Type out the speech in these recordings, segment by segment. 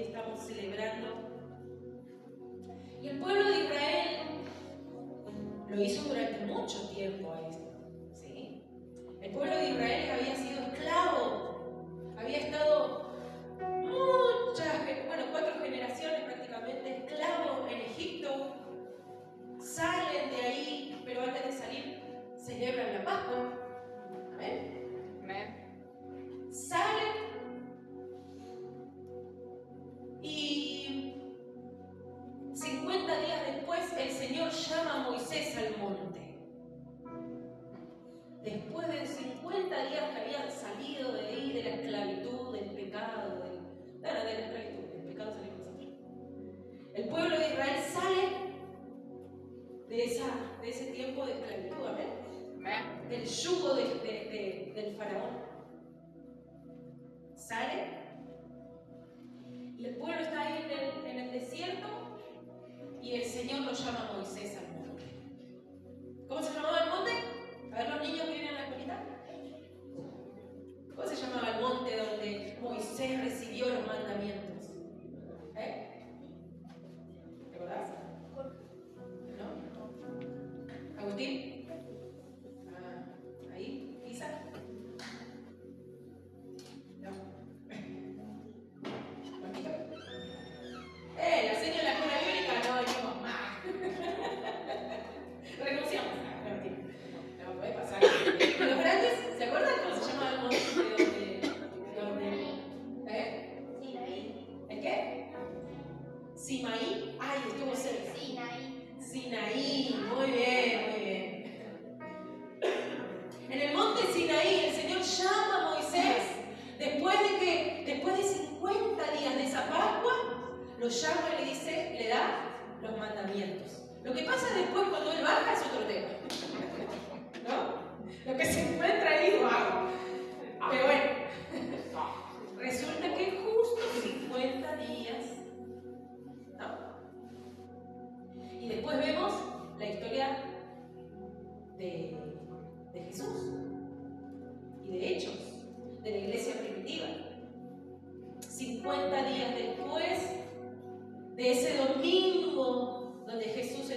hoy estamos celebrando. Y el pueblo de Israel lo hizo durante mucho tiempo a esto, ¿sí? El pueblo de Israel había sido esclavo, había estado 4 generaciones prácticamente esclavo en Egipto. Salen de ahí, pero antes de salir celebran la Pascua. ¿Amén? Amén. Salen y 50 días después el Señor llama a Moisés al monte. Después de 50 días que habían salido de ahí, de la esclavitud, del pecado, de la esclavitud, del pecado salimos nosotros. El pueblo de Israel sale de ese tiempo de esclavitud, ¿amén? Del yugo del faraón. Sale y el pueblo está ahí en el desierto y el Señor lo llama a Moisés al monte. ¿Cómo se llamaba el monte? A ver, los niños que vienen a la escuelita. ¿Cómo se llamaba el monte donde Moisés recibió los mandamientos? ¿Te acordás? ¿No? ¿Agustín? ¿Ahí? ¿Isa? No. ¿Marquito? La señora de la escuela bíblica no venimos más. Renunciamos. No puede pasar. Los grandes, ¿se acuerdan cómo se llamaba el monte Sinaí. ¿El qué? Simaí. Ay, estuvo cerca. Sinaí. Muy bien, muy bien. En el monte Sinaí el Señor llama a Moisés. Después de 50 días de esa Pascua, lo llama y le dice, le da los mandamientos. Lo que pasa después cuando él baja es otro tema. ¿No? Lo que se encuentra ahí, wow. Pero bueno, resulta que justo 50 días, ¿no? Y después vemos la historia de Jesús y de Hechos, de la iglesia primitiva. 50 días después de ese domingo donde Jesús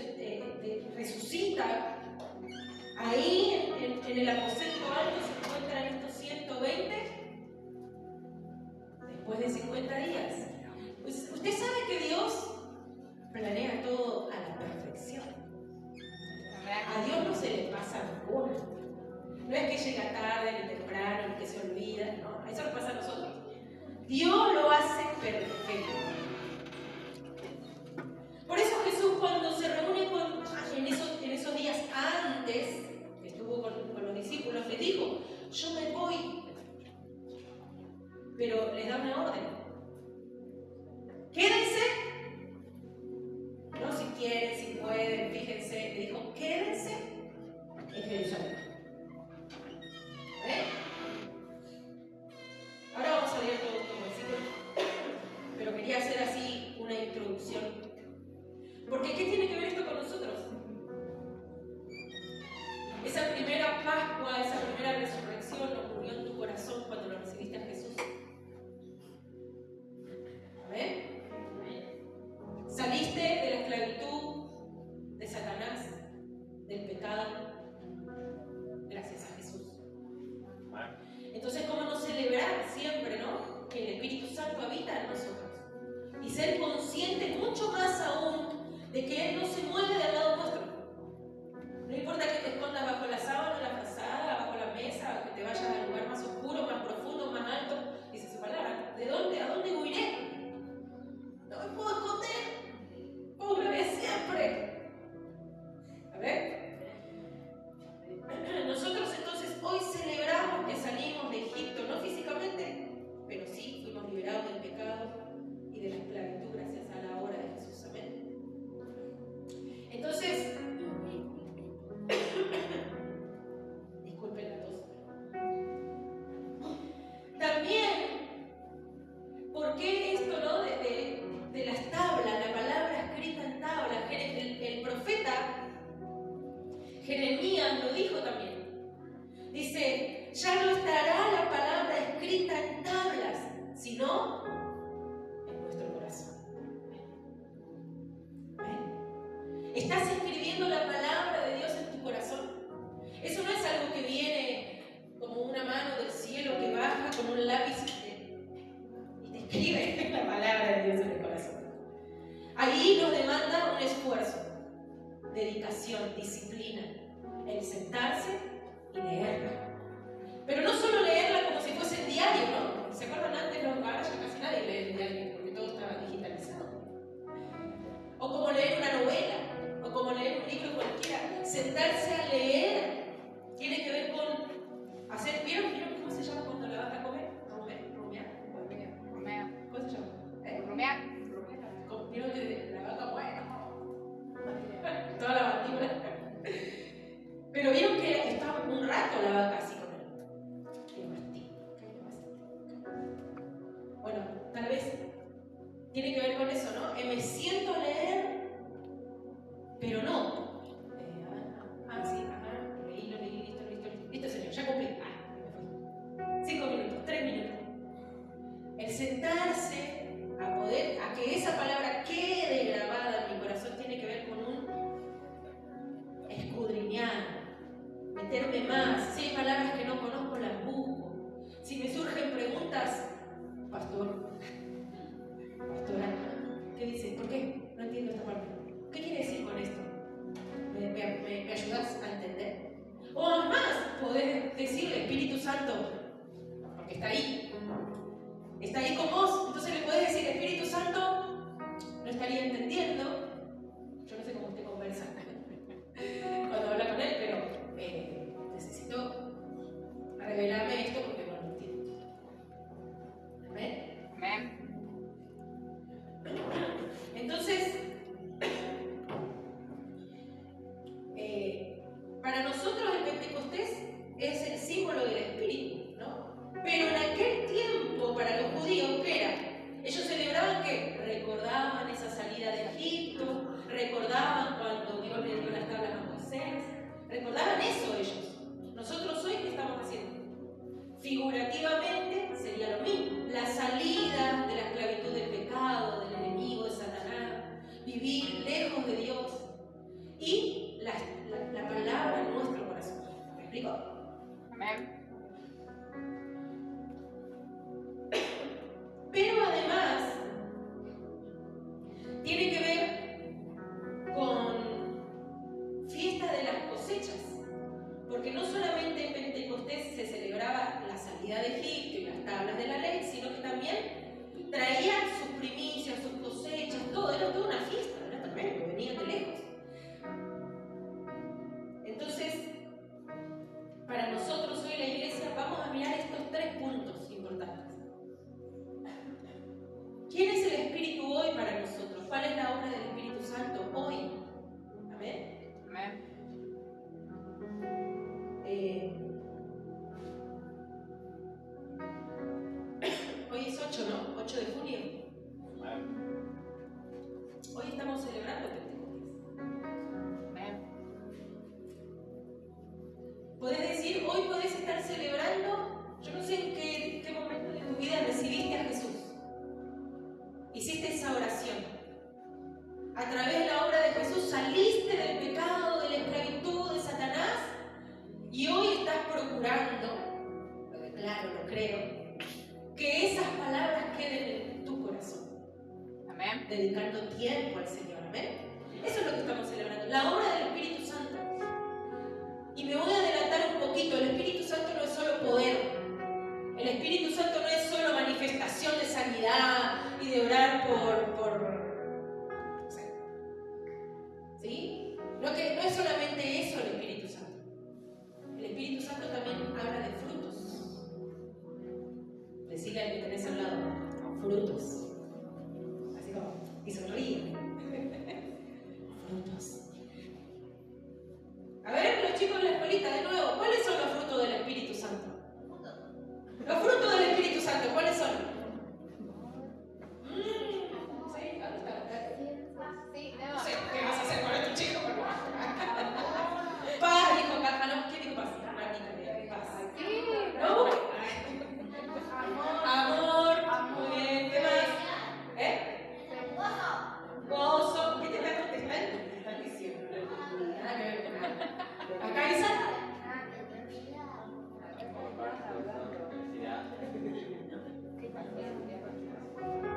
resucita, ahí en el aposento alto se encuentran estos 120 después de 50 días. Pues usted sabe que Dios planea todo a la perfección. A Dios no se le pasa ninguna. No es que llega tarde ni temprano ni que se olvida, no, eso nos pasa a nosotros. Dios lo hace perfecto. Por eso Jesús cuando se reúne en esos días antes, que estuvo con los discípulos, le dijo, yo me voy, pero les da una orden. Quédense, no si quieren, si pueden, fíjense, le dijo, quédense en Jerusalén. Ahora vamos a leer todo el versículo, pero quería hacer así una introducción. Porque ¿qué tiene que ver esto con nosotros? Esa primera Pascua, esa primera resurrección ocurrió en tu corazón cuando lo recibiste a Jesús. y nos demanda un esfuerzo, dedicación, disciplina, el sentarse y leerla. Pero no solo leerla como si fuese el diario, ¿no? ¿Se acuerdan antes? No, ahora ya casi nadie lee el diario porque todo estaba digitalizado. O como leer una novela, o como leer un libro cualquiera. Sentarse a leer tiene que ver con hacer. ¿Vieron cómo se llama cuando la vaca come? Rumear. ¿Cómo se llama? Rumear. ¿Vieron que la vaca muere? Toda la mandíbula. Pero vieron que estaba un rato la vaca así con el martillo. Bueno, tal vez tiene que ver con eso, ¿no? Me siento a leer, pero no. Sí, leí, listo, señor, ya cumplí. Me fui. 5 minutos, 3 minutos. El sentarse a que esa palabra quede grabada en mi corazón tiene que ver con un escudriñar, meterme más. Si hay palabras que no conozco, las busco. Si me surgen preguntas, pastora, ¿qué dice? ¿Por qué? No entiendo esta parte. ¿Qué quiere decir con esto? ¿Me ayudas a entender? O además, poder decirle, Espíritu Santo, porque está ahí con vos, entonces le podés decir, Espíritu Santo, no estaría entendiendo, yo no sé cómo usted conversa cuando habla con él, pero necesito revelarme esto porque no lo entiendo. ¿Amén? Amén. Entonces, para nosotros el Pentecostés es el símbolo del Espíritu, ¿no? Pero en aquel tiempo, para los judíos, ¿qué era? Ellos celebraban que recordaban esa salida de Egipto, recordaban cuando Dios le dio las tablas a Moisés, recordaban eso ellos. Nosotros hoy, ¿qué estamos haciendo? Figurativamente sería lo mismo, la salida de la esclavitud del pecado, del enemigo, de Satanás, vivir lejos de Dios y la palabra en nuestro corazón. ¿Me explico? Amén. Pero además tiene que ver con fiesta de las cosechas, porque no solamente en Pentecostés se celebraba la salida de Egipto y las tablas de la ley, sino que también traían sus primicias, sus cosechas, todo, era toda una fiesta, era tremendo, venían de lejos. Entonces, para nosotros hoy la iglesia vamos a mirar estos 3 puntos importantes. ¿Quién es el Espíritu hoy para nosotros? ¿Cuál es la obra del Espíritu Santo hoy? Amén. Amén. Hoy es 8, ¿no? 8 de junio. Hoy estamos celebrando Pentecostés. Amén. Podés decir, hoy podés estar celebrando, yo no sé en qué momento de tu vida recibiste a Jesús. Hiciste esa oración. A través de la obra de Jesús saliste del pecado, de la esclavitud, de Satanás, y hoy estás procurando, claro, lo creo, que esas palabras queden en tu corazón. Amén. Dedicando tiempo al Señor. Amén. Eso es lo que estamos celebrando, la obra del Espíritu Santo. Y me voy a adelantar un poquito. El Espíritu Santo no es solo poder. El Espíritu Santo no es solo manifestación de sanidad y de orar ¿sí? No es solamente eso el Espíritu Santo. El Espíritu Santo también habla de frutos. Decirle al que tenés al lado, frutos. Así como, y sonríe. Frutos. A ver, los chicos de la escuelita, de nuevo, ¿cuáles son los frutos del Espíritu Santo? Los frutos del Espíritu Santo, ¿cuáles son? ¿Sí? ¿Dónde está? No sé, ¿qué vas a hacer con estos chicos? Paz, dijo Carlos. ¿Quién dijo paz? Paz. ¿No? Amor. Muy bien, ¿qué más? Gozo. ¿Qué te está contestando? ¿Qué están diciendo? Nada que ver con nada. ¿Acá Isa?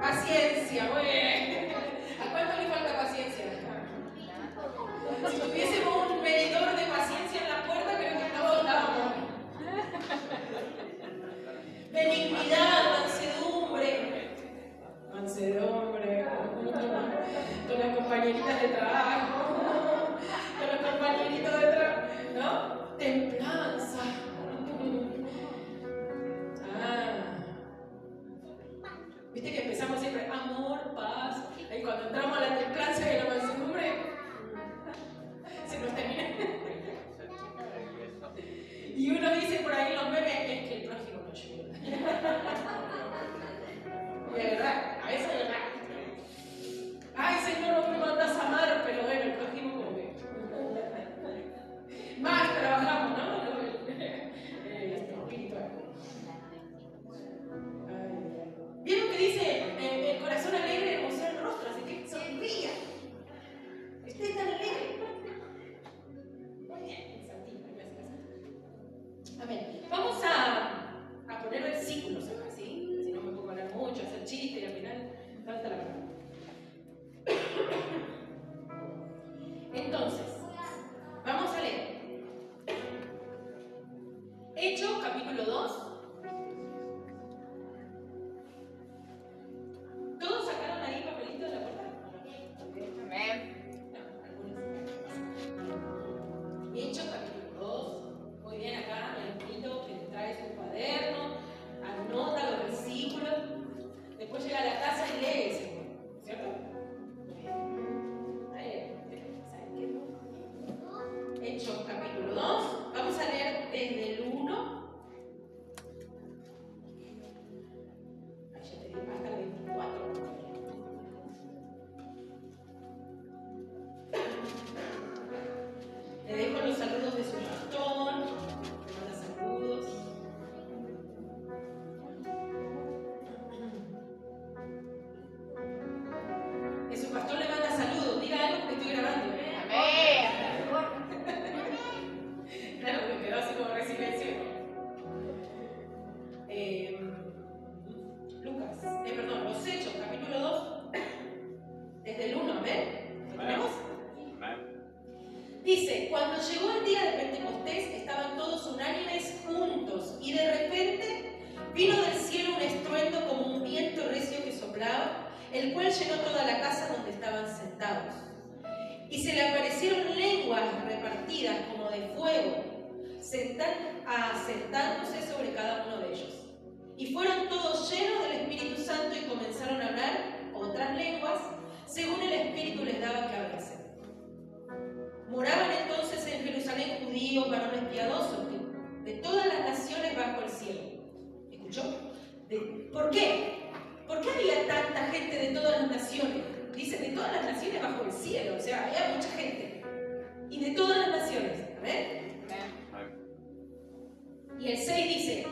Paciencia, muy bien. ¿A cuánto le falta paciencia? Viste que empezamos siempre amor, paz. Ahí cuando entramos a la templanza de la mansedumbre, se nos termina. Y uno dice por ahí en los memes, es que el prójimo no ayuda. De verdad, a veces es verdad. Ay, Señor, no me mandas a amar, pero bueno, el prójimo como que. Más trabajamos, ¿no? Espiritual. ¿Vieron que dice el corazón alegre hermosea el rostro? Así que sonría. Esté tan alegre. Muy bien, Santino, gracias. Amén. Vamos a poner versículos acá, ¿sí? Si no me pongo a hablar mucho, hacer chistes y al final falta la verdad. Entonces, vamos a leer. Hechos, capítulo 2. ¿Todos sacaron ahí papelito de la puerta? Amén. Hechos, capítulo 2. Muy bien, acá el bonito que trae su cuaderno, anota los versículos, después llega a la casa y lee ese, ¿cierto? Hechos, capítulo 2. Vamos a leer desde el 1. Hasta el 24. Le dejo los saludos de su pastor, le manda saludos. Que su pastor le manda saludos, diga algo porque estoy grabando. Amén. Claro, porque quedó así como residencia. Lucas, perdón, los Hechos, capítulo 2, desde el 1, ¿lo tenemos? Dice, cuando llegó el día de Pentecostés, estaban todos unánimes juntos, y de repente vino del cielo un estruendo como un viento recio que soplaba, el cual llenó toda la casa donde estaban sentados. Y se le aparecieron lenguas repartidas como de fuego, sentándose sobre cada uno de ellos. Y fueron todos llenos del Espíritu Santo y comenzaron a hablar otras lenguas, según el Espíritu les daba que hablasen. Moraban entonces en Jerusalén judíos, varones piadosos, de todas las naciones bajo el cielo. ¿Escuchó? ¿Por qué? ¿Por qué había tanta gente de todas las naciones? Dice de todas las naciones bajo el cielo, o sea, había mucha gente. Y de todas las naciones, ¿ven? Y el 6 dice,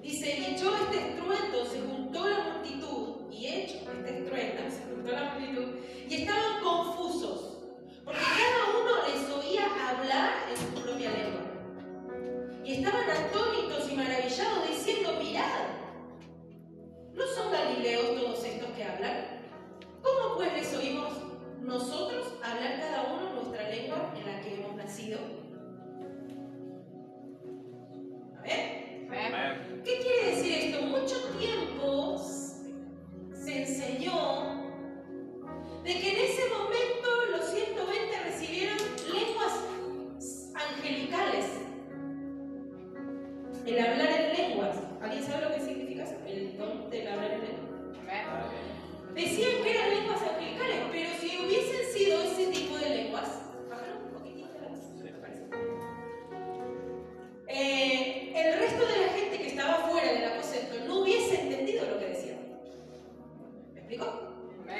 y echó este estruendo, se juntó la multitud, y hecho este estruendo, se juntó la multitud, y estaban confusos, porque cada uno les oía hablar en su propia lengua. Y estaban atónitos y maravillados, diciendo, mirad, ¿no son galileos todos estos que hablan? ¿Cómo pues les oímos nosotros hablar cada uno nuestra lengua en la que hemos nacido? A ver. ¿Qué quiere decir esto? Mucho tiempo se enseñó de que en ese momento los 120 recibieron lenguas angelicales. El hablar en lenguas. ¿Alguien sabe lo que significa eso? El don del hablar en lenguas. Decían que eran lenguas angelicales, pero si hubiesen sido ese tipo de lenguas, bájalo un poquitito la luz, me parece. El resto de la gente que estaba fuera del aposento no hubiese entendido lo que decían. ¿Me explico?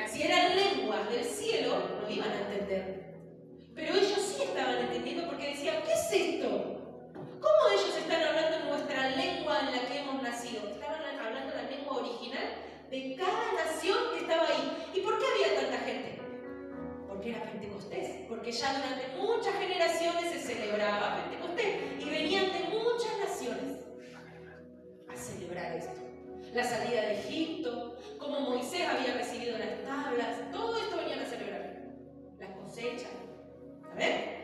Si eran lenguas del cielo, no iban a entender. Pero ellos sí estaban entendiendo porque decían, ¿qué es esto? ¿Cómo ellos están hablando en nuestra lengua en la que hemos nacido? Estaban hablando la lengua original de cada nación que estaba ahí. ¿Y por qué había tanta gente? Porque era Pentecostés. Porque ya durante muchas generaciones se celebraba Pentecostés. Y venían de muchas naciones a celebrar esto. La salida de Egipto, como Moisés había recibido las tablas, todo esto venían a celebrar. Las cosechas. ¿Saben?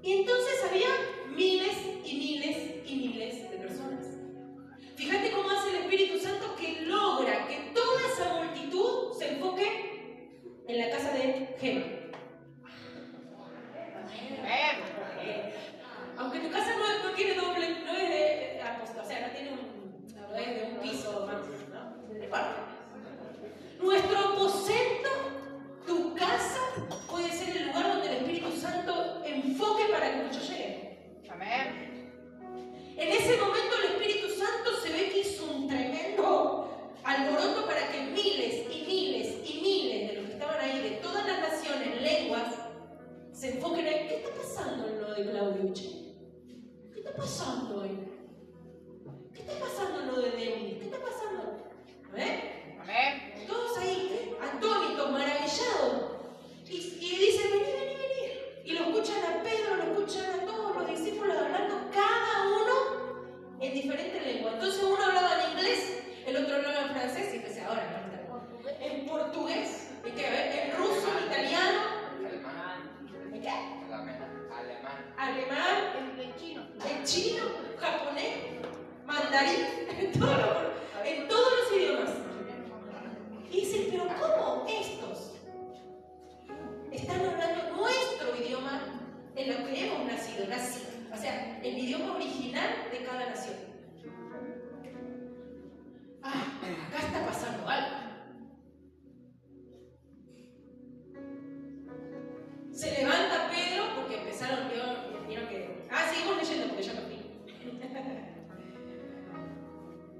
Y entonces había miles y miles y miles de personas. Fíjate cómo hace el Espíritu Santo que logra que toda esa multitud se enfoque en la casa de Gema. Aunque tu casa no tiene doble, no es de apostas, ¿qué está pasando en lo de Claudio, che? ¿Qué está pasando ahí? ¿Qué está pasando en lo de Denis? ¿Qué está pasando? Amén. Todos ahí, atónitos, maravillados. Y dicen, vení. Y lo escuchan a Pedro, lo escuchan a todos los discípulos hablando, cada uno en diferente lengua. Entonces uno hablaba en inglés, el otro hablaba en francés, y empecé ahora, ¿no? En portugués, en ruso, en italiano, ¿en qué? Alemán, en chino, japonés, mandarín, en todos los idiomas. Y dicen, pero ¿cómo estos están hablando nuestro idioma en lo que hemos nacido? O sea, el idioma original de cada nación. Acá está pasando algo. Se levanta Pedro porque empezaron, vieron que... seguimos leyendo porque ya me fui.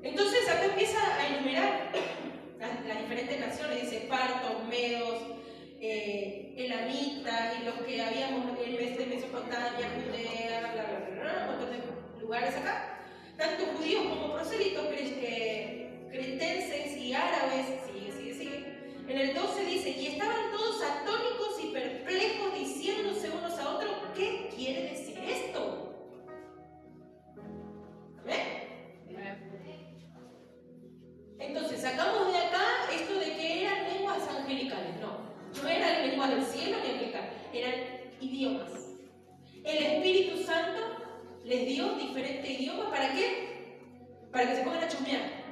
Entonces acá empieza a enumerar las diferentes naciones, dice partos, medos, elamitas y los que habíamos en Mesopotamia, Judea, un montón de lugares acá, tanto judíos como prosélitos, cretenses y árabes, sigue. En el 12 dice, y estaban todos atónicos y perplejos diciéndose unos a otros, ¿qué quiere decir esto? ¿Amén? Entonces, sacamos de acá esto de que eran lenguas angelicales. No eran lenguas del cielo ni angelicales, eran idiomas. El Espíritu Santo les dio diferentes idiomas, ¿para qué? Para que se pongan a chusmear.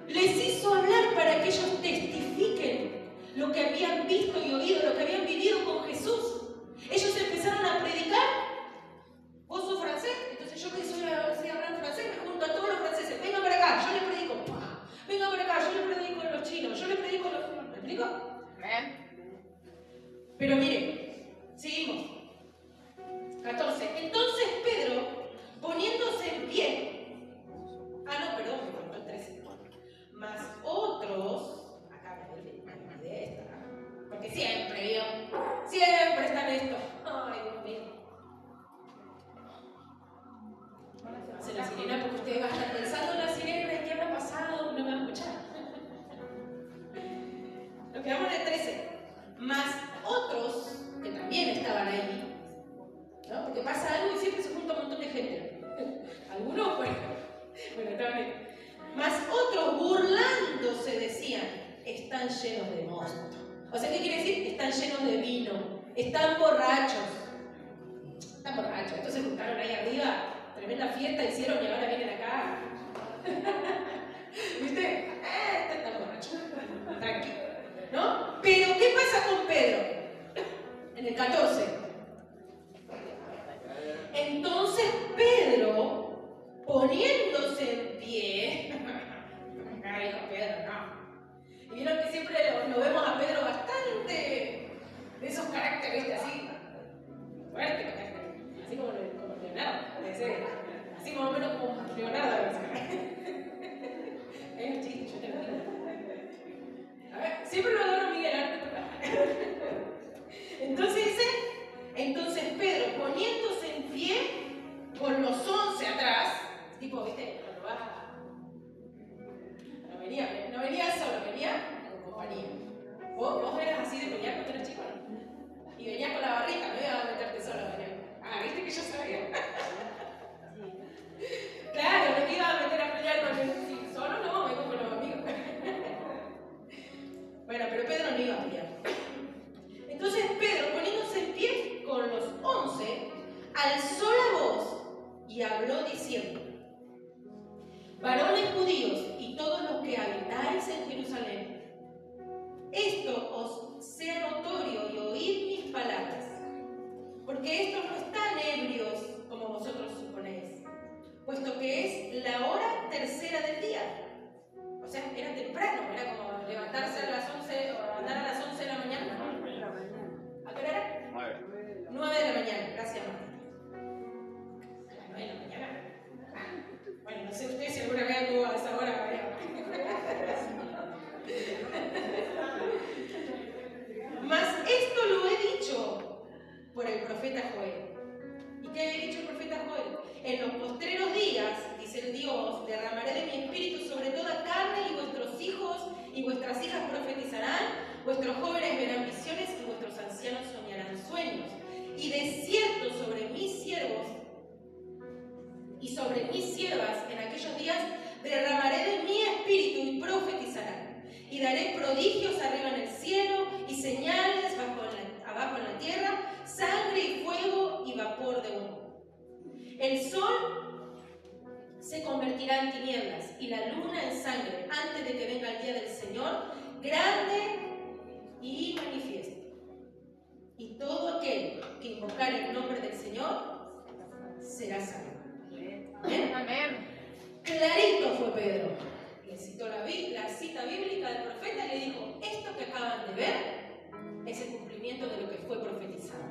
Les hizo hablar para que ellos testifiquen lo que habían visto y oído, lo que habían vivido con Jesús. Ellos empezaron a predicar. ¿Vos sos francés? Entonces yo que sé hablar francés, me junto a todos los franceses. Venga para acá, yo les predico. Venga para acá, yo les predico a los chinos. Yo les predico a los... ¿Me explico? Pero mire, seguimos. 14. Entonces Pedro, poniéndose en pie... perdón, me faltó el 13. Más otros... Acá me olvidé esta. Porque siempre están estos. Ay, Dios mío. Hace la sirena porque ustedes van a estar pensando en la sirena y qué habrá pasado, no me van a escuchar. Nos quedamos en el 13. Más otros que también estaban ahí, ¿no? Porque pasa algo y siempre se junta un montón de gente. Algunos, bueno, está bien. Más otros burlándose decían, están llenos de mosto. O sea, ¿qué quiere decir? Están llenos de vino, están borrachos. Entonces se juntaron ahí arriba. Tremenda fiesta hicieron y ahora vienen acá. ¿Viste? Está borracho. Tranquilo. ¿No? Pero, ¿qué pasa con Pedro? En el 14. Entonces Pedro, poniéndose en pie. Ay, dijo Pedro, no. Y vieron que siempre lo vemos a Pedro bastante de esos caracteres, así. Fuerte, así como Leonardo, así más o menos como Leonardo. Es un chiste, yo te lo digo. A ver, siempre lo adoro Miguel Ángel. Entonces Pedro, poniéndose en pie, con los 11 atrás, tipo, ¿viste? Cuando va. No venía solo, venía con compañía. ¿Vos eras así de pelear cuando eras chico, no? Y venías con la barrita, no ibas a meterte solo, venía. ¿Viste que yo sabía? Claro, no te ibas a meter a pelear con él. Sí, solo no, vengo con los amigos. Bueno, pero Pedro no iba a pelear. Entonces Pedro, poniéndose en pie con los 11, alzó la voz y habló diciendo: varones judíos y todos los que habitáis en Jerusalén, esto os sea notorio y oíd mis palabras, porque estos no están ebrios como vosotros suponéis, puesto que es la hora tercera del día. O sea, era temprano, era como levantarse a las 11 o andar a las 11 de la mañana. ¿A qué hora era? 9 de la mañana, gracias Martín. A las 9 de la mañana. Bueno, no sé ustedes si alguna vez anduvo a esa hora. Mas esto lo he dicho sobre mis siervas en aquellos días derramaré de mi espíritu y profetizarán. Y daré prodigios arriba en el cielo y señales abajo en la tierra, sangre y fuego y vapor de humo. El sol se convertirá en tinieblas y la luna en sangre antes de que venga el día del Señor, grande y manifiesto. Y todo aquel que invocare el nombre del Señor será salvo. ¿Amén? Amén. Clarito fue Pedro. Le citó la cita bíblica del profeta y le dijo: esto que acaban de ver es el cumplimiento de lo que fue profetizado.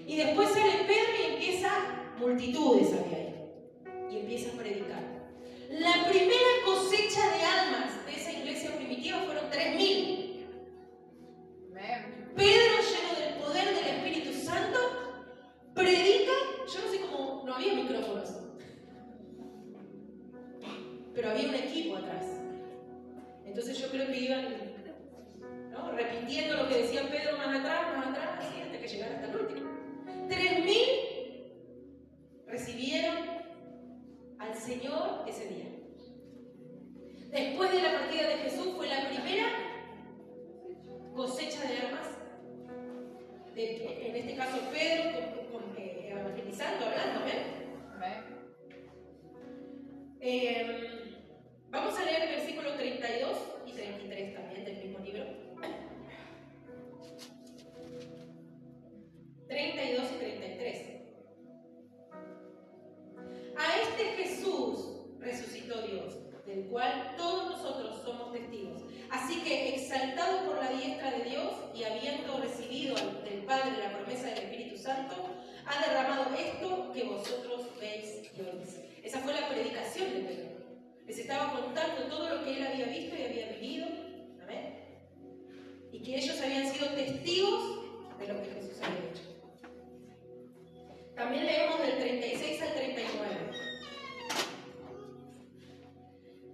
Y después sale Pedro y empieza, multitudes había ahí, y empieza a predicar. La primera cosecha de almas de esa iglesia primitiva fueron 3.000. Pedro, lleno del poder del Espíritu Santo, predica. Yo no sé cómo, no había micrófonos, pero había un equipo atrás. Entonces yo creo que iban, ¿no?, repitiendo lo que decía Pedro más atrás, así hasta que llegara hasta el último. 3.000 recibieron al Señor ese día. Después de la partida de Jesús fue la primera cosecha de almas. En este caso Pedro evangelizando, hablando. Vamos a leer el versículo 32 y 33 también del mismo libro. 32 y 33. A este Jesús resucitó Dios, del cual todos nosotros somos testigos. Así que, exaltado por la diestra de Dios y habiendo recibido del Padre la promesa del Espíritu Santo, ha derramado esto que vosotros veis y oís. Esa fue la predicación de Pedro. Les estaba contando todo lo que él había visto y había vivido. ¿Amén? Y que ellos habían sido testigos de lo que Jesús había hecho. También leemos del 36 al 39.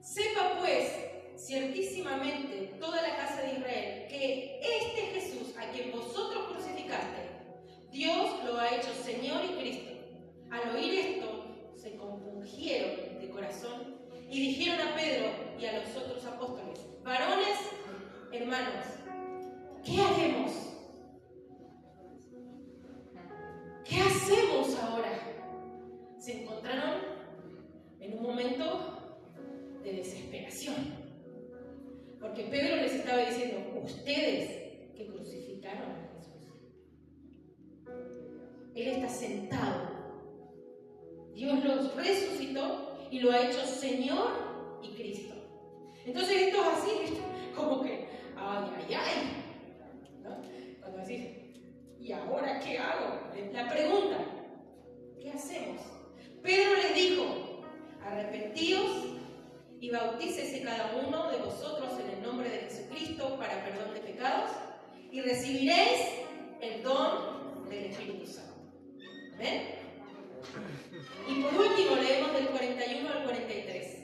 Sepa pues, ciertísimamente, toda la casa de Israel, que este Jesús, a quien vosotros crucificaste, Dios lo ha hecho Señor y Cristo. Al oír esto, se compungieron de corazón y dijeron a Pedro y a los otros apóstoles: varones, hermanos, ¿qué haremos? ¿Qué hacemos ahora? Se encontraron en un momento de desesperación, porque Pedro les estaba diciendo: ustedes que crucificaron a Jesús, Él está sentado, Dios los resucitó y lo ha hecho Señor y Cristo. Entonces esto es así, como que ay, ¿no? Cuando decís: ¿y ahora qué hago? La pregunta: ¿qué hacemos? Pedro les dijo: arrepentíos y bautícese cada uno de vosotros en el nombre de Jesucristo para perdón de pecados y recibiréis el don del Espíritu Santo. ¿Amén? Y por último leemos del 41 al 43.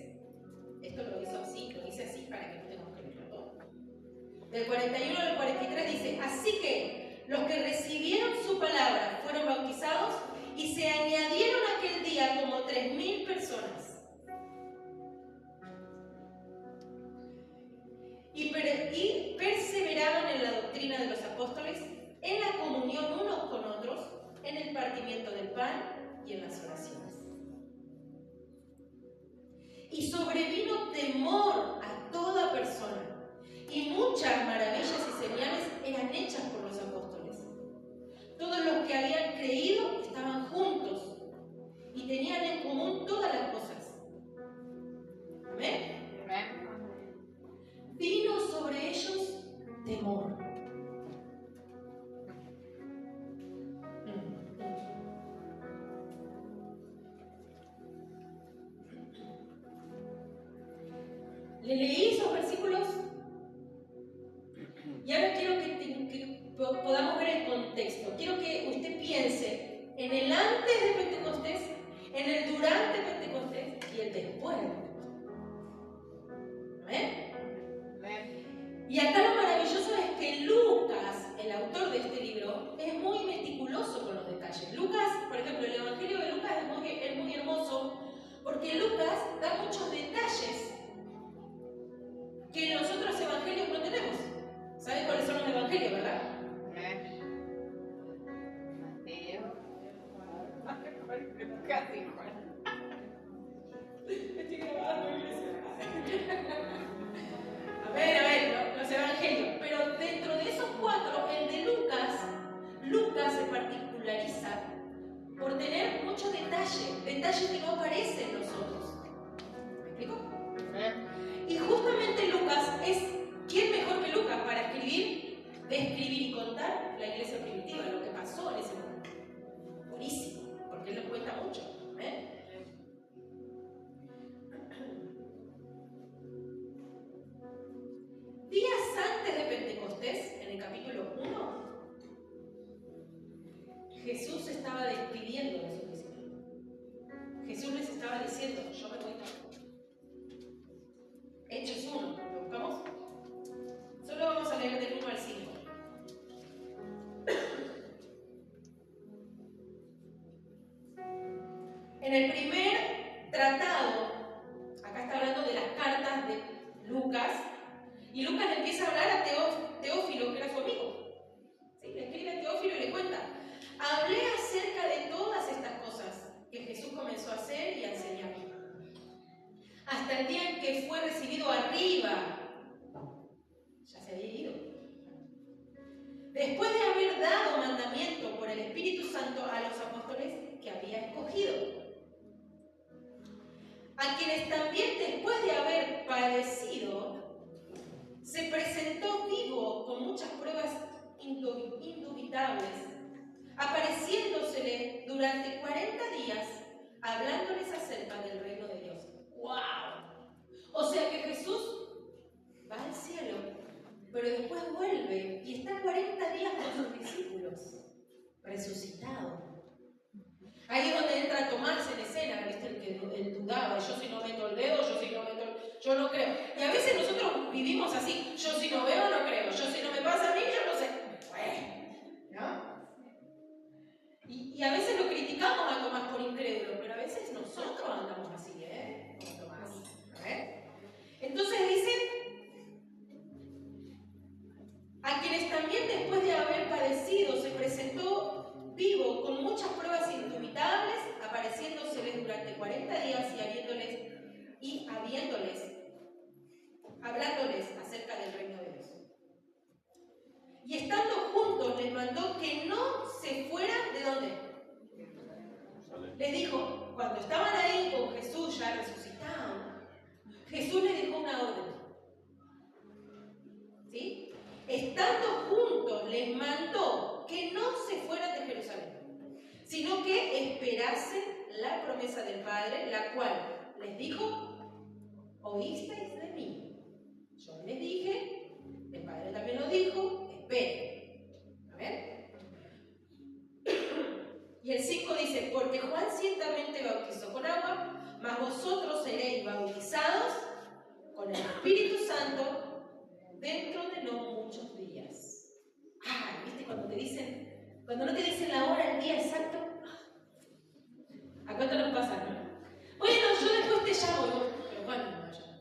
Esto lo dice así para que no tengamos que leerlo todo. Del 41 al 43 dice: así que los que recibieron su palabra fueron bautizados y se añadieron aquel día como 3.000 personas. Y perseveraban en la doctrina de los apóstoles, en la comunión unos con otros, en el partimiento del pan y en las oraciones. Y sobrevino temor a toda persona, y muchas maravillas y señales eran hechas por los apóstoles. Todos los que habían creído estaban juntos y tenían en común todas las cosas. ¿Amén? Amén. Vino sobre ellos temor. Le leí esos versículos y ahora quiero que podamos ver el contexto. Quiero que usted piense en el antes de Pentecostés, en el durante Pentecostés y el después de Pentecostés. ¿Amén? Amén. Y acá lo maravilloso es que Lucas, el autor de este libro, es muy meticuloso con los detalles. Lucas, por ejemplo, el Evangelio de Lucas es Porque Lucas da muchos detalles que en los otros evangelios no tenemos. ¿Saben cuáles son los evangelios, verdad? Mateo, casi igual. Estoy grabando, iglesia. A ver, los evangelios. Pero dentro de esos cuatro, el de Lucas se particulariza por tener muchos detalles que no aparecen en los otros. ¿Me explico? Y justamente Lucas es, ¿quién mejor que Lucas para describir y contar la iglesia primitiva, lo que pasó en ese momento? Buenísimo, porque él lo cuenta mucho. Días antes de Pentecostés, en el capítulo 1, Jesús estaba despidiendo de sus discípulos. Jesús les estaba diciendo, yo me voy tampoco. Hechos 1, ¿lo buscamos? Solo vamos a leer del 1 al 5. En el primer tratado, acá está hablando de las cartas de Lucas, y Lucas le empieza a hablar a Teófilo, que era su amigo. ¿Sí? Le escribe a Teófilo y le cuenta: hablé acerca de todas estas cosas que Jesús comenzó a hacer y a enseñar, hasta el día en que fue recibido arriba. Ya se había ido. Después de haber dado mandamiento por el Espíritu Santo a los apóstoles que había escogido, a quienes también después de haber padecido, se presentó vivo con muchas pruebas indubitables, apareciéndosele durante 40 días, hablándoles acerca del reino de Dios. ¡Wow! O sea que Jesús va al cielo, pero después vuelve y está 40 días con sus discípulos, resucitado. Ahí es donde entra Tomás en escena, ¿viste? El que él dudaba, yo si no meto el dedo, yo no creo. Y a veces nosotros vivimos así, yo si no veo no creo, yo si no me pasa a mí, yo no sé. ¿No? Y a veces lo criticamos a Tomás por incrédulo, pero a veces nosotros andamos así, como Tomás. Entonces dice, a quienes también después de haber padecido se presentó vivo con muchas pruebas indubitables, apareciéndoseles durante 40 días hablándoles acerca del reino de Dios. Y estando juntos les mandó que no se fueran ¿de dónde? Les dijo, cuando estaban ahí con Jesús ya resucitado, Jesús les dejó una orden. ¿Sí? Estando juntos les mandó que no se fueran de Jerusalén, sino que esperasen la promesa del Padre, la cual les dijo: oísteis de mí. Yo les dije, el Padre también lo dijo, esperen. A ver. Y el 5 dice, porque Juan ciertamente bautizó con agua, mas vosotros seréis bautizados con el Espíritu Santo dentro de no muchos días. Ay, ¿viste cuando no te dicen la hora, el día exacto? ¿A cuánto nos pasa, no? Bueno, yo después te llamo. ¿Pero cuándo me va a llamar?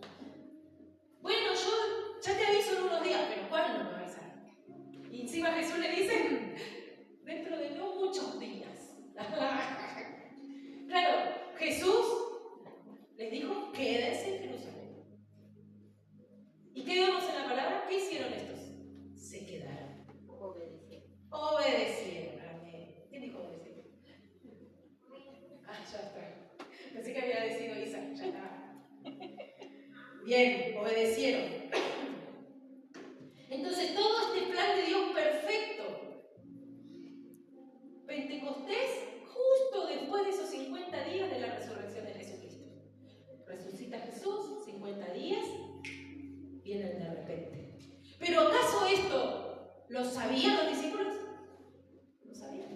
Bueno, yo ya te aviso en unos días. ¿Pero cuándo me va a avisar? Y encima Jesús le dice, dentro de no muchos días. Claro, Jesús les dijo, quédense en Jerusalén. ¿Y qué vemos en la palabra? ¿Qué hicieron estos? Se quedaron. Obedecieron. Amén. ¿Quién dijo obedecieron? Ah, ya está. Pensé que había decidido Isa. Ya está. Bien, obedecieron. Entonces, todo este plan de Dios perfecto. Pentecostés, justo después de esos 50 días de la resurrección de Jesucristo. Resucita Jesús, 50 días, vienen de repente. ¿Pero acaso esto lo sabían los discípulos? No sabían.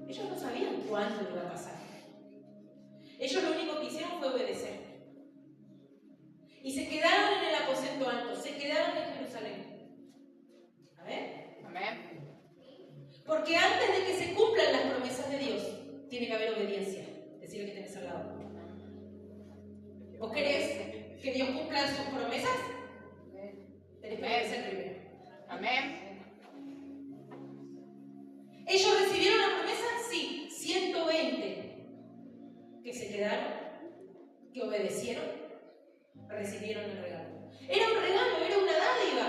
Ellos no sabían cuándo iba a pasar. Ellos lo único que hicieron fue obedecer. Y se quedaron en el aposento alto, se quedaron en Jerusalén. A ver. Amén. Porque antes de que se cumplan las promesas de Dios, tiene que haber obediencia. Decirle que tenés al lado. ¿Vos querés que Dios cumpla sus promesas? Tenés que obedecer primero. Amén. ¿Ellos recibieron la promesa? Sí. 120 que se quedaron, que obedecieron, recibieron el regalo. Era un regalo, era una dádiva.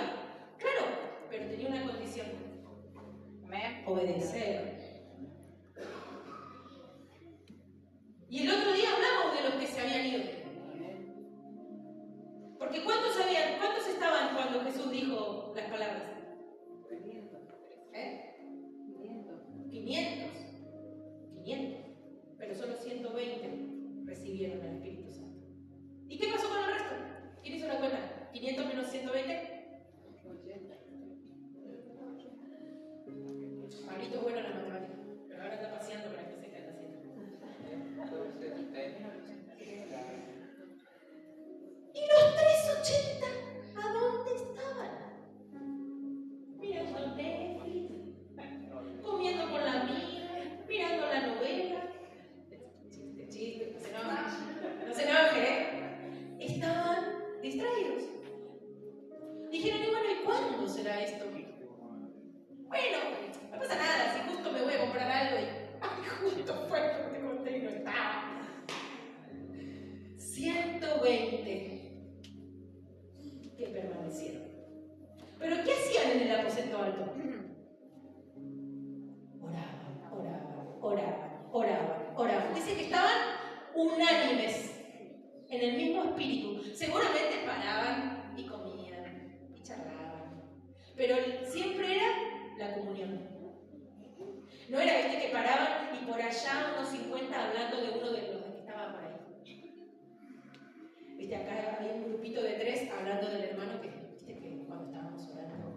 Claro, pero tenía una condición. Amén. Obedecer. Y el otro día hablamos de los que se habían ido. Porque ¿cuántos estaban cuando Jesús dijo las palabras? 500. Pero solo 120 recibieron el Espíritu Santo. ¿Y qué pasó con el resto? ¿Quién hizo la cuenta? ¿500 menos 120? 80. Pablito es bueno en la matemática, pero ahora está paseando para que se quede haciendo. ¿Y los 380 a dónde estaban? Mirando Netflix, comiendo con la amiga, mirando la novela. Chiste, no se enoje, ¿eh? Estaban distraídos. Dijeron, y bueno, ¿y cuándo será esto? Bueno, no pasa nada, si justo me voy a comprar algo y justo fue lo que te conté y no estaba. 120 que permanecieron. ¿Pero qué hacían en el aposento alto? Oraban. Dice que estaban unánimes en el mismo espíritu. Seguramente paraban y comían y charlaban. Pero siempre era la comunión. No era que paraban y por allá unos 50 hablando de uno de los que estaban por ahí. Acá había un grupito de 3 hablando del hermano que cuando estábamos orando,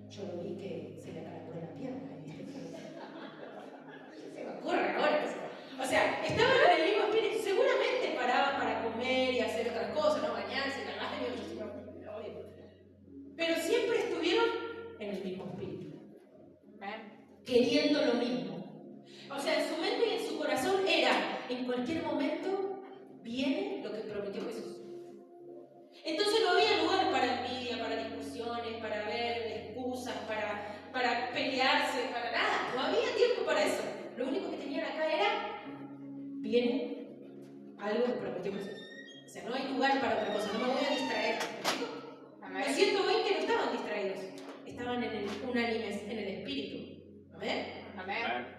yo lo vi que se le acaloró la pierna. Se me ocurre ahora. O sea, estaban en el mismo espíritu. Seguramente paraban para comer y hacer otras cosas, no bañarse, pero siempre estuvieron en el mismo espíritu, queriendo lo mismo. O sea, en su mente y en su corazón era, en cualquier momento viene lo que prometió Jesús. Entonces no había lugar para envidia, para discusiones, para ver excusas, para pelearse, para nada. No había tiempo para eso. Lo único que tenían acá era, viene algo que prometió Jesús. O sea, no hay lugar para otra cosa, no me voy a distraer. Los 120 no estaban distraídos, estaban unánimes en el espíritu. ¿Amén? Amén.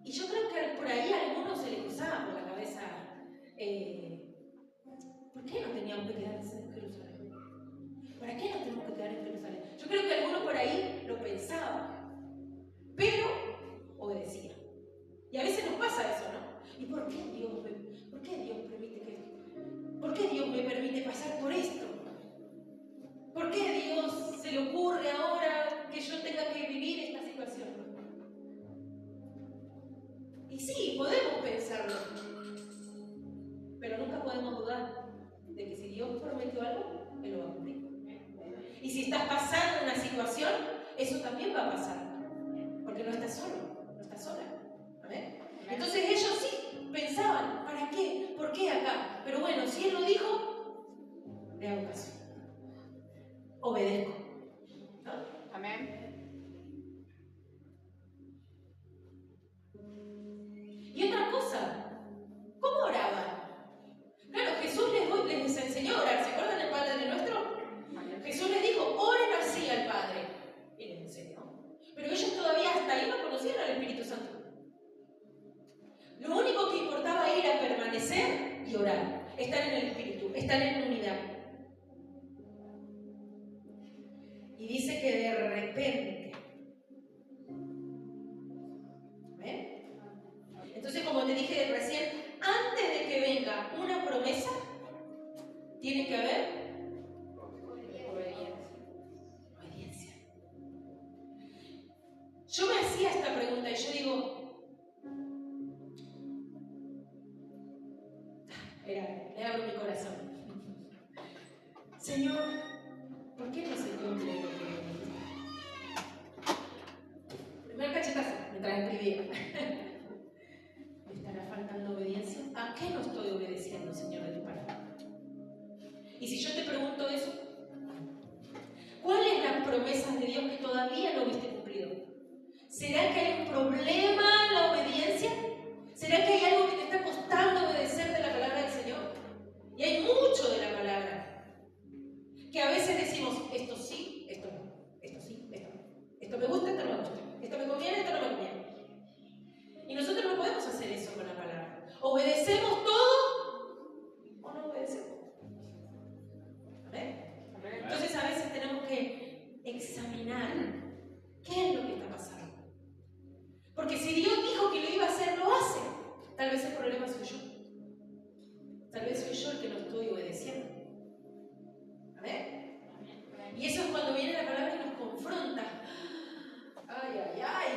Y yo creo que por ahí a algunos se les cruzaba por la cabeza, ¿por qué nos teníamos que quedar en Jerusalén? ¿Para qué nos tenemos que quedar en Jerusalén? Yo creo que algunos por ahí lo pensaban, pero obedecían. Y a veces nos pasa eso, ¿no? ¿Y por qué Dios permite que? ¿Por qué Dios me permite pasar por esto? ¿Por qué Dios se le ocurre ahora que yo tenga que vivir esta situación? Y sí, podemos pensarlo, pero nunca podemos dudar de que si Dios prometió algo, Él lo va a cumplir. Y si estás pasando una situación, eso también va a pasar, porque no estás solo, no estás sola. ¿Amén? Entonces ellos sí pensaban, ¿para qué? ¿Por qué acá? Pero bueno, si Él lo dijo, le hago caso. Obedezco. ¿No? Amén. Y otra cosa, ¿cómo oraban? Claro, Jesús les enseñó a orar. ¿Se acuerdan del Padre Nuestro? Jesús les dijo, oren así al Padre. Y les enseñó. Pero ellos todavía hasta ahí no conocían al Espíritu Santo. Lo único que importaba era permanecer y orar. Estar en el Espíritu, estar en unidad. Y dice que de repente. ¿Ven? Entonces, como te dije recién, antes de que venga una promesa, tiene que haber obediencia. Yo me hacía esta pregunta y yo digo, le abro mi corazón. Señor, ¿por qué no se cumple lo que me dijiste? Y si yo te pregunto eso, ¿cuáles las promesas de Dios que todavía no viste cumplido? ¿Será que hay un problema en la obediencia? ¿Será que hay algo que te está costando obedecer de la palabra del Señor? Y hay mucho de la palabra que a veces decimos, esto sí, esto no, esto sí, esto no. Esto me gusta, esto no me gusta. Esto me conviene, esto no me conviene. Y nosotros no podemos hacer eso con la palabra. ¿Obedecemos todo o no obedecemos? ¿Amén? Entonces a veces tenemos que examinar qué es lo que está pasando. Porque si Dios dijo que lo iba a hacer, lo hace. Tal vez el problema soy yo. Tal vez soy yo el que no estoy obedeciendo. ¿Amén? Y eso es cuando viene la palabra y nos confronta. ¡Ay, ay, ay!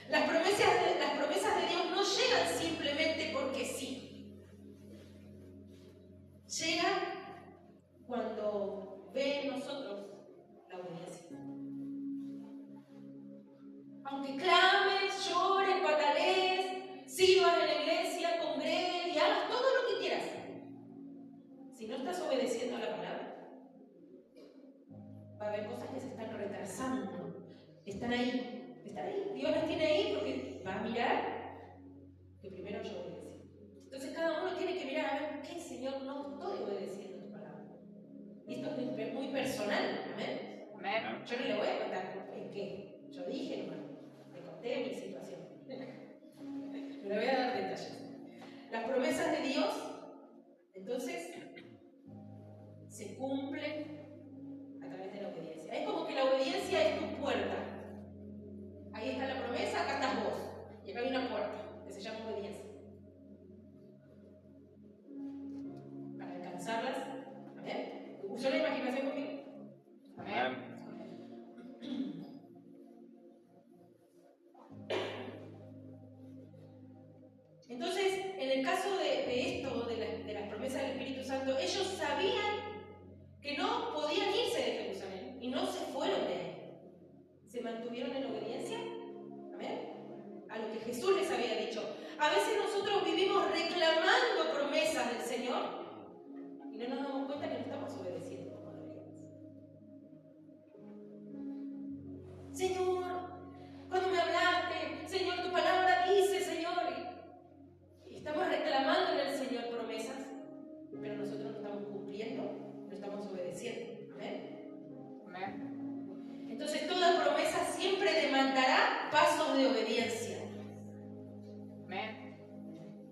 Las promesas de Dios no llegan simplemente porque sí. Llegan cuando ve en nosotros la obediencia. Aunque clames, llores, patalees, sirvas en la iglesia, congregues y hagas todo lo que quieras, si no estás obedeciendo a la palabra, va a haber cosas que se están retrasando. Están ahí. Dios las tiene ahí porque va a mirar que primero yo obedecí. Entonces cada uno tiene que mirar a ver qué, Señor, no estoy obedeciendo tu palabra. Y esto es muy personal. ¿Amén? Amén. Yo no le voy a contar en qué. Yo dije nomás. Le conté mi situación. No le voy a dar detalles. Las promesas de Dios, entonces, se cumplen a través de la obediencia. Es como que la obediencia es tu puerta. Ahí está la promesa, acá estás vos. Y acá hay una puerta que se llama obediencia. Para alcanzarlas, ¿amén? ¿Usó la imaginación conmigo? Amén. Entonces, en el caso de esto, de las promesas del Espíritu Santo, ellos sabían que no podían irse de Jerusalén y no se fueron de ahí. Se mantuvieron en obediencia, ¿amén?, a lo que Jesús les había dicho. A veces nosotros vivimos reclamando promesas del Señor y no nos damos cuenta que no estamos obedeciendo como deberíamos. Señor, cuando me hablaste, Señor, tu palabra dice, Señor, y estamos reclamando en el Señor promesas, pero nosotros no estamos cumpliendo, no estamos obedeciendo. ¿Amén? Amén. Entonces toda promesa siempre demandará pasos de obediencia. Amén.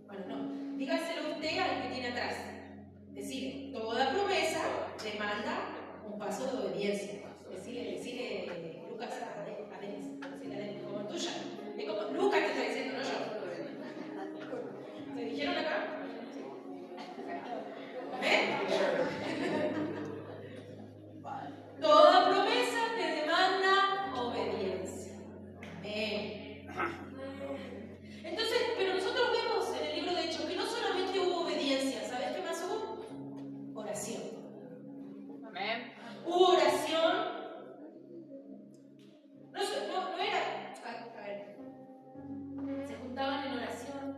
Bueno, no, dígaselo usted al que tiene atrás. Decide, toda promesa demanda un paso de obediencia. Decide Lucas a Denis, como tuya. Es como Lucas te está diciendo, no yo. ¿Se dijeron acá? ¿Amén? Toda promesa te demanda obediencia. Amén. Entonces, pero nosotros vemos en el libro de Hechos que no solamente hubo obediencia, ¿sabes qué más hubo? Oración. Amén. Hubo oración. No era. A ver. Se juntaban en oración.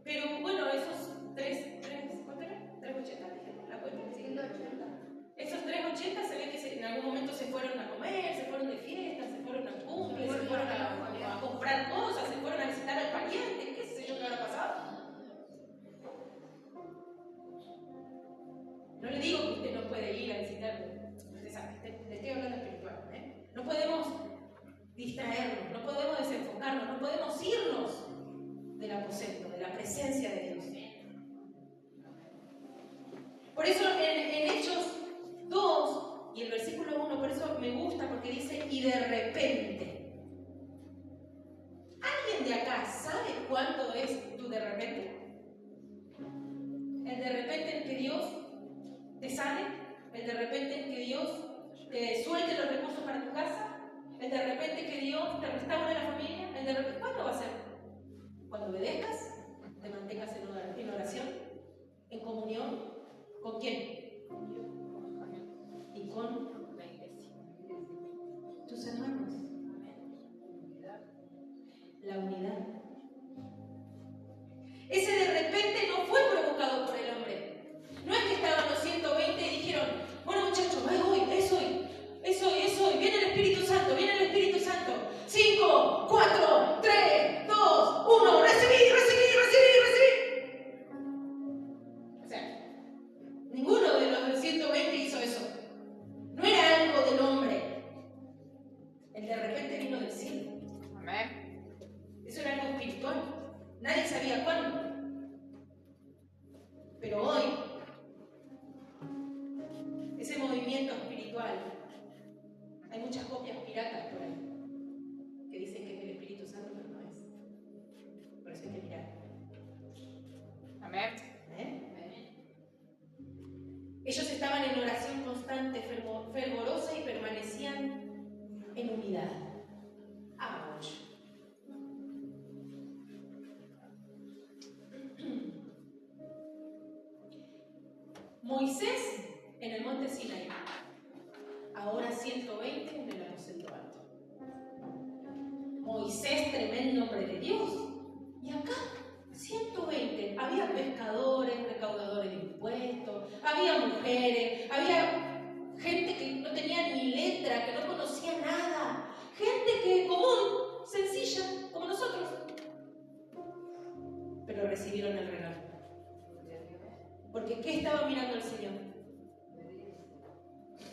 Pero bueno, esos ¿cuánto era? 380, dije, la cuenta. 180. Esos 380 se ve que en algún momento se fueron a comer, se fueron de fiesta, se fueron a cumple, se fueron a comprar cosas, se fueron a visitar al pariente, qué sé yo qué habrá pasado. No le digo que usted no puede ir a visitarme, usted sabe, le estoy hablando espiritual, ¿eh? No podemos distraernos, no podemos desenfocarnos, no podemos irnos del aposento, de la presencia de Dios. Por eso en Hechos 2 y el versículo 1, por eso me gusta, porque dice, y de repente. ¿Alguien de acá sabe cuándo es tu de repente? El de repente en que Dios te sane, el de repente en que Dios te suelte los recursos para tu casa, el de repente que Dios te restaure la familia, el de repente, ¿cuándo va a ser? Cuando obedezcas, te mantengas en oración, en comunión. ¿Con quién? Y con la iglesia. Tus hermanos. La unidad Ese de repente no fue provocado por el hombre. No es que estaban los 120 y dijeron, bueno muchachos, es hoy, viene el Espíritu Santo, viene el Espíritu Santo. 5, 4, 3, 2, 1, recibid. O sea, ninguno de los 120 hizo eso. No era algo del hombre. El de repente vino del cielo. Amén. Eso era algo espiritual. Nadie sabía cuándo. Pero hoy, ese movimiento espiritual, hay muchas copias piratas por ahí que dicen que es del Espíritu Santo, pero no es. Por eso hay que mirar. Amén. Ellos estaban en oración constante, fervorosa y permanecían en unidad. ¡Auch! Moisés en el monte Sinaí, ahora 120 en el aposento alto. Moisés, tremendo hombre de Dios, y acá 120, había pescadores, recaudadores de impuestos, había mujeres, había gente que no tenía ni letra, que no conocía nada, gente que común, sencilla, como nosotros, pero recibieron el regalo. Porque ¿qué estaba mirando el Señor?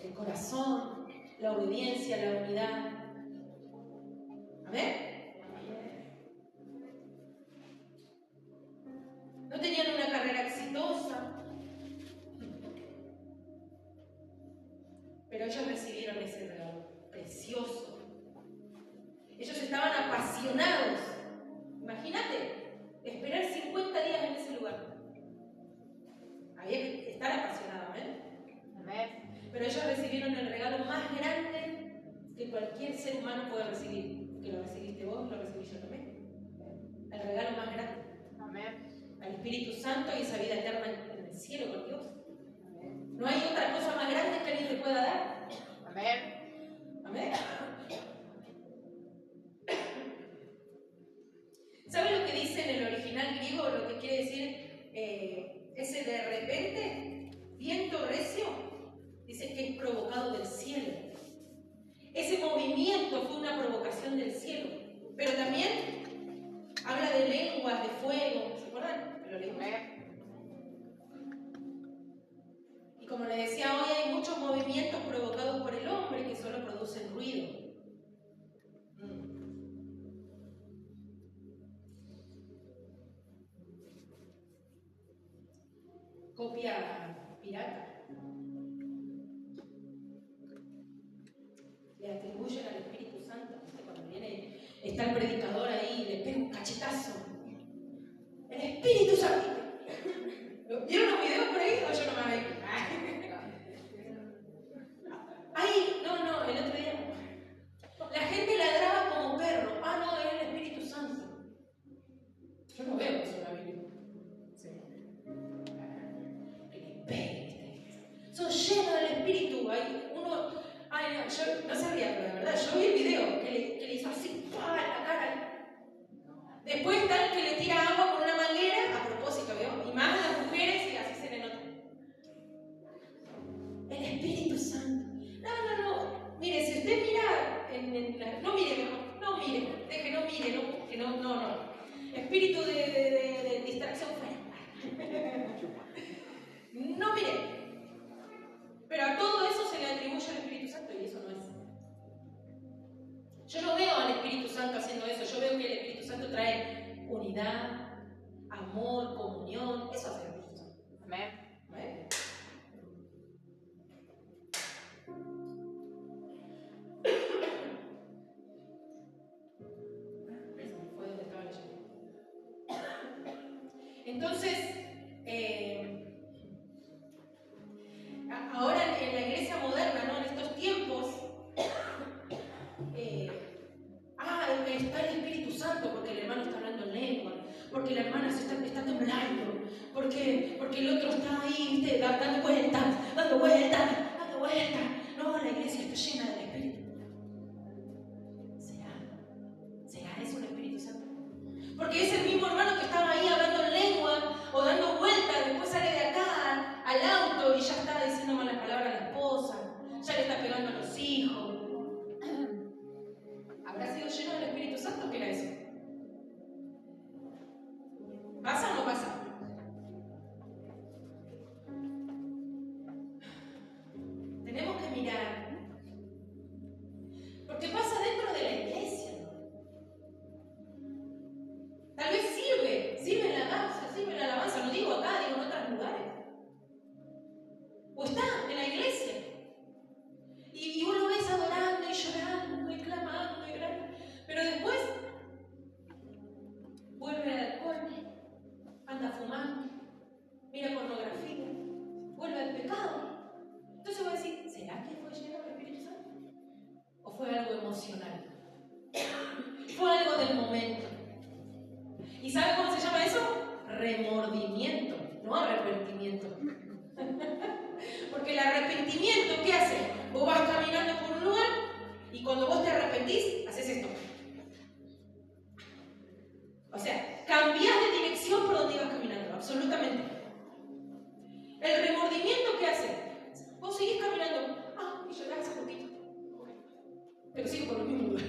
El corazón, la obediencia, la unidad. ¿Amén? No tenían una carrera exitosa, pero ellos recibieron ese regalo precioso. Ellos estaban apasionados. Imagínate, esperar 50 días en ese lugar. Había que estar apasionado, ¿eh? Pero ellos recibieron el regalo más grande que cualquier ser humano puede recibir. Que lo recibiste vos, lo recibí yo también. El regalo más grande. Amén. Al Espíritu Santo y esa vida eterna en el cielo con Dios. No hay otra cosa más grande que alguien te pueda dar. Amén. Amén. ¿Sabe lo que dice en el original griego? Lo que quiere decir ese de repente, viento recio, dice que es provocado del cielo. Ese movimiento fue una provocación del cielo. Pero también habla de lenguas, de fuego. ¿Se acuerdan? Que lo leímos. Y como les decía, hoy hay muchos movimientos provocados por el hombre que solo producen ruido. Copia pirata. Le atribuyen al Espíritu Santo. Cuando viene, está el predicador ahí y le pega un cachetazo. El Espíritu Santo. ¿Vieron los videos por ahí? O yo no me vi. Ay, no, el otro día. La gente ladraba como perro. Ah, no, era el Espíritu Santo. Yo no veo eso en la Biblia. Son llenos del Espíritu. Hay uno, no, yo no sabía, pero de verdad, yo vi el video que le hizo así, ¡pah!, en la cara. Después está el que le tira agua con una manguera, a propósito, ¿veo? Y más las mujeres, y así se le nota. El Espíritu Santo. No. Mire, si usted mira, no mire mejor, no mire, deje, no mire, no. Espíritu de distracción fuera. No mire. Pero a todo eso se le atribuye al Espíritu Santo y eso no es. Yo no veo al Espíritu Santo haciendo eso. Yo veo que el Espíritu Santo trae unidad, amor, comunión. Eso hace el Espíritu Santo. Amén. ¿Amén? Fue donde estaba leyendo. Entonces, ahora en la iglesia moderna, ¿no?, en estos tiempos, está el Espíritu Santo porque el hermano está hablando en lengua, porque la hermana está temblando, porque el otro está ahí, ¿viste?, dando vueltas. No, la iglesia está llena del Espíritu. ¿Será eso el Espíritu Santo? Porque es el mismo hermano que estaba ahí hablando en lengua. Santo que era eso. ¿Pasa o no pasa? Tenemos que mirar. Porque pasa dentro de la iglesia. Tal vez sirve en la alabanza, no digo acá, digo en otros lugares. O está en la iglesia. Y vos lo ves adorando y llorando y clamando y orando. Pero después vuelve al alcohol, anda fumando, mira pornografía, vuelve al pecado. Entonces voy a decir, ¿será que fue lleno del Espíritu Santo? ¿O fue algo emocional? Fue algo del momento. ¿Y sabe cómo se llama eso? Remordimiento, no arrepentimiento. Porque el arrepentimiento, ¿qué hace? Vos vas caminando por un lugar y cuando vos te arrepentís, haces esto. O sea, cambiás de dirección por donde ibas caminando, absolutamente. El remordimiento, ¿qué hace? Vos seguís caminando, y llorás un poquito. Pero sigo por lo mismo lugar.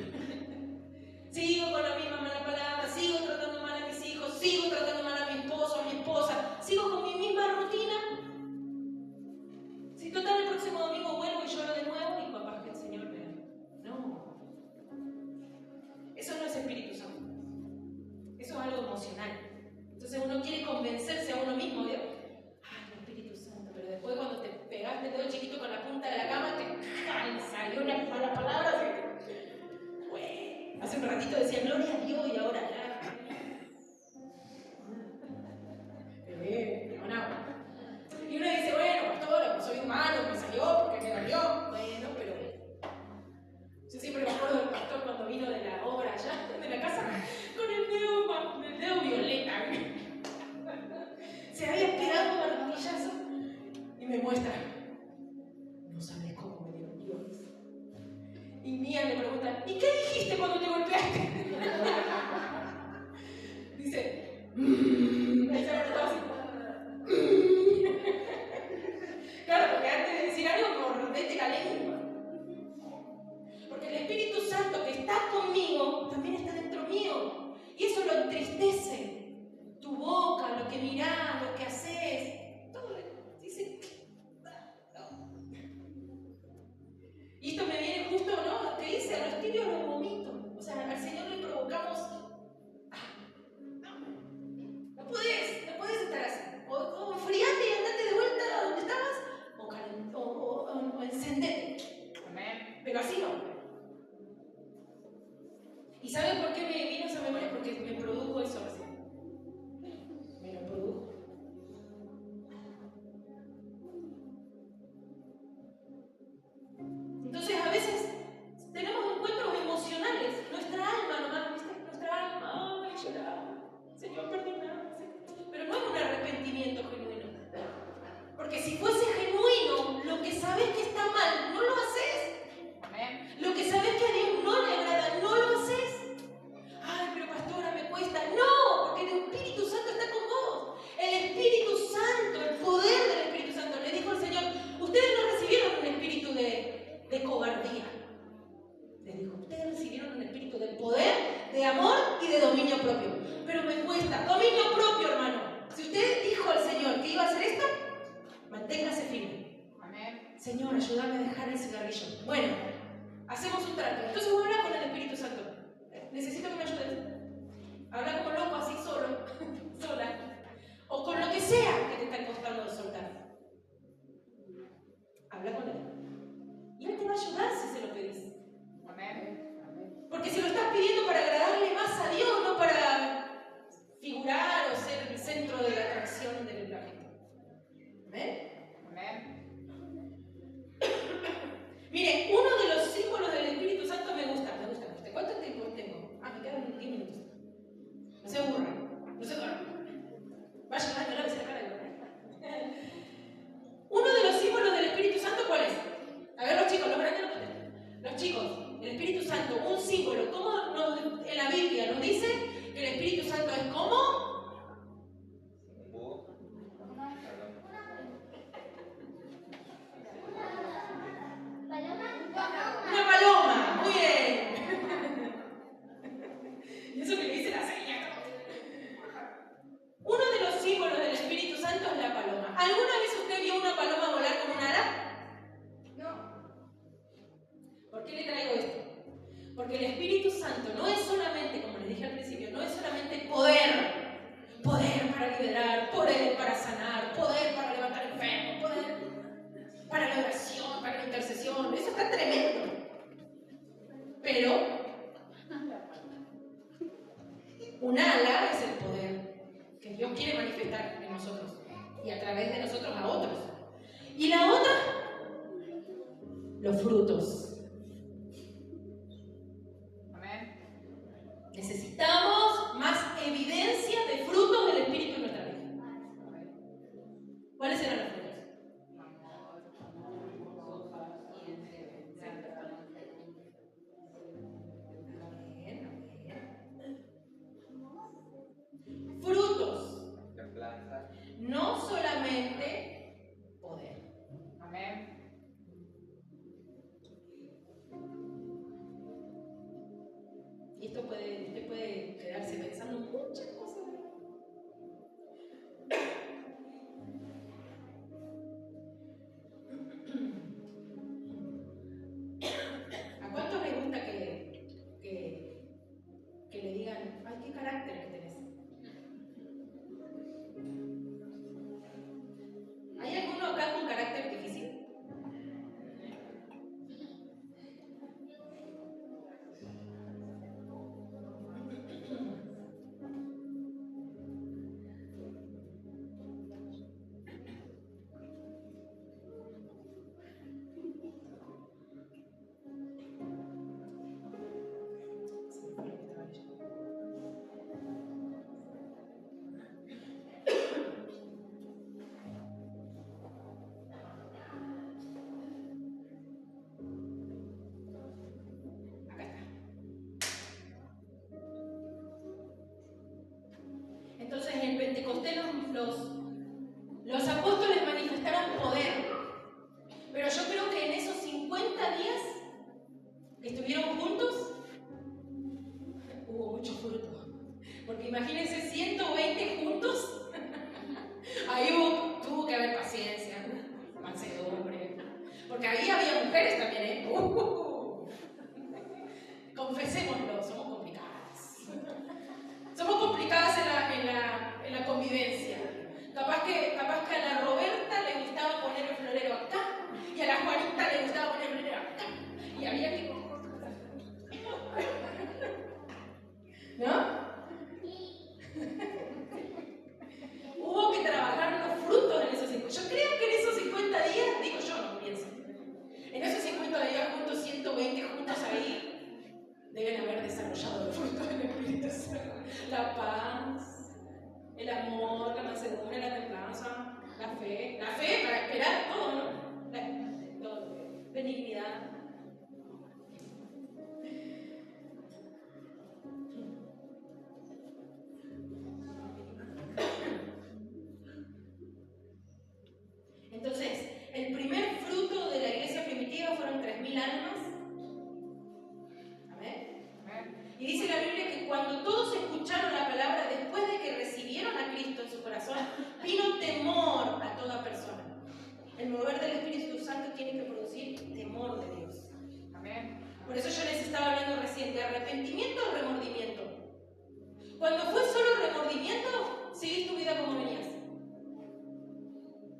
Sigo con la misma mala palabra, sigo tratando mal a mis hijos, sigo tratando mal a mi esposo, a mi esposa, sigo con mi misma rutina. Si total el próximo domingo vuelvo y lloro de nuevo y capaz que el Señor me... No. Eso no es Espíritu Santo. Eso es algo emocional. Entonces uno quiere convencerse a uno mismo de, el Espíritu Santo, pero después cuando te pegaste el dedo chiquito con la punta de la cama, te salió una mala palabra. Hace un ratito decía gloria a Dios y ahora ya. Y uno dice, bueno, pastor, pues soy humano, me salió porque me dolió. Bueno, pero yo siempre me acuerdo del pastor cuando vino de la obra allá, de la casa, con el dedo violeta. Se había pegado un martillazo y me muestra. No sabes cómo me dio Dios. Y Mía le pregunta, ¿y qué dijiste cuando te golpeaste? Dice, claro, porque antes de decir algo, mordete la lengua. Porque el Espíritu Santo que está conmigo, también está dentro mío. Y eso lo entristece. Tu boca, lo que mirás, lo que haces. Todo dice, no. Y esto me viene justo, ¿no? Que dice, a los tibios los vomito. O sea, al Señor le provocamos. No puedes estar así. O enfriate y andate de vuelta a donde estabas, o encendete. Amén. Pero así no. ¿Y sabe por qué me vino esa memoria? Porque me produjo eso así. Me lo produjo. Entonces a veces tenemos encuentros emocionales. Nuestra alma nomás, ¿viste? Nuestra alma, lloraba. Señor, perdóname. Pero no es un arrepentimiento genuino. Porque si fuese genuino, lo que sabes que está mal, no lo haces. Amén. Lo que sabes que a Dios no le agrada, no lo haces. Ay, pero pastora, me cuesta. No, porque el Espíritu Santo está con vos. El Espíritu Santo, el poder del Espíritu Santo. Le dijo el Señor, ustedes no recibieron un espíritu de cobardía. Les dijo, ustedes recibieron un espíritu de poder, de amor y de dominio propio. Pero me cuesta. Dominio propio, hermano. Si usted dijo al Señor que iba a hacer esto, manténgase firme. Amén. Señor, ayúdame a dejar el cigarrillo. Bueno, hacemos un trato. Entonces voy a hablar con el Espíritu Santo. Necesito que me ayudes. Habla como loco, así solo, sola. O con lo que sea que te está costando soltar. Habla con él. Y él te va a ayudar si se lo pedís. Amén. Porque si lo estás pidiendo para agradarle más a Dios, no para figurar o ser el centro de la atracción de la gente. ¿Amén? Amén. Mire, uno de los símbolos del Espíritu Santo me gusta. ¿Cuántos Un ala es el poder que Dios quiere manifestar en nosotros y a través de nosotros a otros. Y la otra, los frutos. Amén. Necesitamos más evidencia de frutos del Espíritu en nuestra vida. ¿Cuáles eran los frutos? Frutos. No solamente poder. Amén. Y esto usted puede quedarse pensando muchas cosas. ¿A cuántos les gusta que le digan, ay, qué carácter que tenés? ¿Hay alguno acá con carácter difícil? Entonces en el Pentecostés los apóstoles manifestaron poder, pero yo creo que en esos 50 días que estuvieron juntos hubo mucho fruto, porque imagínense 120 juntos. Ahí tuvo que haber paciencia, mansedumbre, porque ahí había mujeres también, ¿eh? Confesémoslo, somos complicadas. Somos complicadas en la convivencia. Capaz que a la Roberta le gustaba poner el florero acá, y a la Juanita le gustaba poner el florero acá. Y había que... ¿no? Hubo que trabajar los frutos en esos 50. Yo creo que en esos 50 días, digo yo, no pienso. En esos 50 días juntos, 120 juntos ahí, deben haber desarrollado los frutos del Espíritu Santo. La paz, el amor, la mansedumbre, la templanza, la fe para esperar todo, ¿no? Todo. Benignidad. Entonces, el primer fruto de la iglesia primitiva fueron 3.000 almas. Amén. Y dice la Biblia que cuando todos escucharon la palabra, después de que recibieron a Cristo en su corazón, vino temor a toda persona. El mover del Espíritu Santo tiene que producir temor de Dios. Amén. Por eso yo les estaba hablando recién de arrepentimiento o remordimiento. Cuando fue solo remordimiento, seguís tu vida como venías.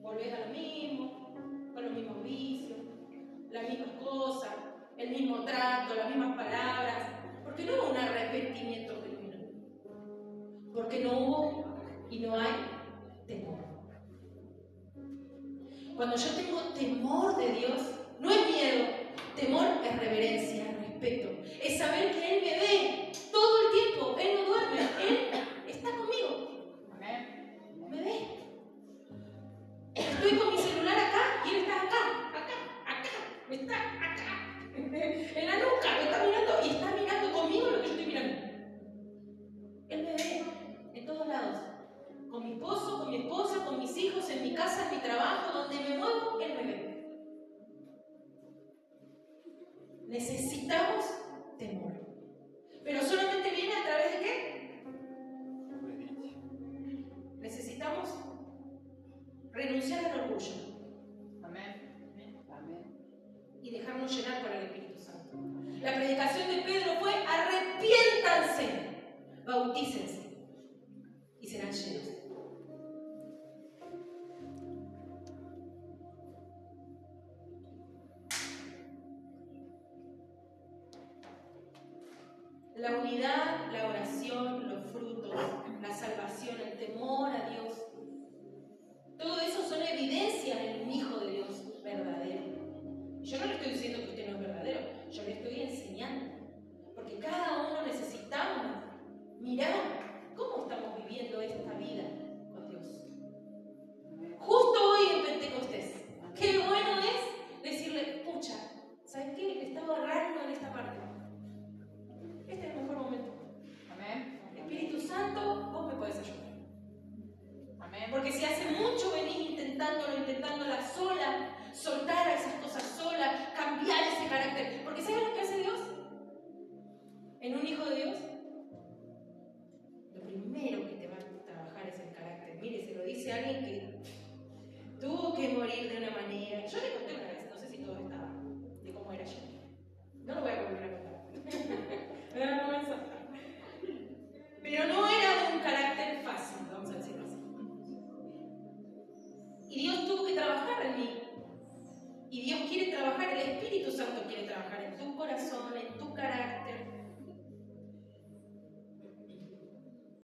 Volvés a lo mismo, con los mismos vicios, las mismas cosas, el mismo trato, las mismas palabras, porque no hubo un arrepentimiento genuino, porque no hubo y no hay temor. Cuando yo tengo temor de Dios, no es miedo, temor es reverencia, respeto, es saber que Él me ve todo el tiempo, Él no duerme, Él está conmigo. Amén. Me ve. Estoy con mi celular acá y Él está acá, está acá, en la nuca, me está mirando y está mirando conmigo lo que yo estoy mirando. Él me ve en todos lados, con mi esposo, con mi esposa, con mis hijos, en mi casa, en mi trabajo, donde me muevo, Él me ve. Necesitamos temor, pero solamente viene a través de ¿qué? Necesitamos renunciar al orgullo. Amén. Amén. Y dejarnos llenar por el Espíritu Santo. La predicación de Pedro fue: arrepiéntanse, bautícense y serán llenos. La unidad, la oración, los frutos Pero no